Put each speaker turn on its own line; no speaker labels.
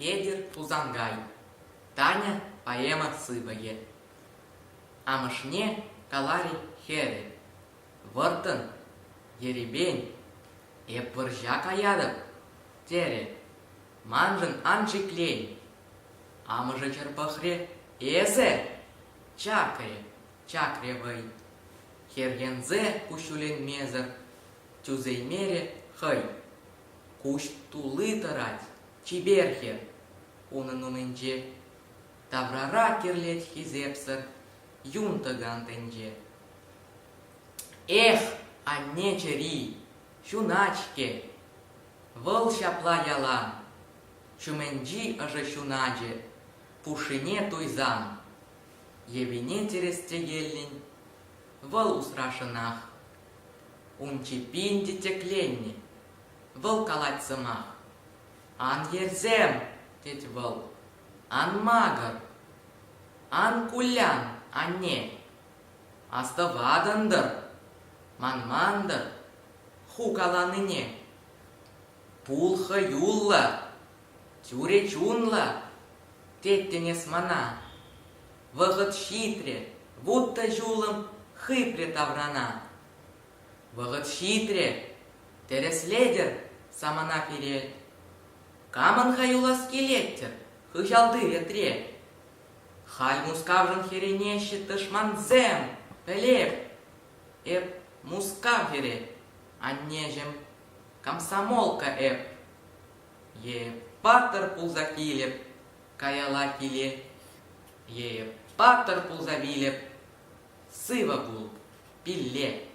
Педер Пузангай. Таня поэма сыбае. Амышне калари хере. Выртын, еребень, эп выржа каядып, тере. Манжын анжи клень. Амыжы черпахре эзе. Чакре вай. Хергензе кущулен мезер. Тюзеймере хай. Кущ тулы тарать, чиберхер. Унын унынже. Таврара керлет хизепсер. Юнта гантенже. Эх, анне чери, щуначке. Вăл çапла ялан. Чуменджи ăжă щуначе. Пушине туйзан. Евине терестегельнень. Вăл усрашынах. Унчи пинти текленни. Вăл калать сымах. Ан ерзем, теть вăл. Ан магăр. Ан кулян, анне. Астăвадындăр. Манмандăр. Ху каланыне. Пулхă юлла. Тюре чунла. Теттенес мана. Вăхăт щитре. Вутта жулым хыпре таврана. Вăхăт щитре. Тереследер самана пирель. Камăнха юла скелеттер. Хыçалдыре тре. Халь мускавжын херенеще тышманзем. Пелеп. Эп мускавере. Аннежем комсомолка эп. Е паттыр пулза килеп. Каяла киле. Е паттыр пулза вилеп. Сыва бул. Пилле.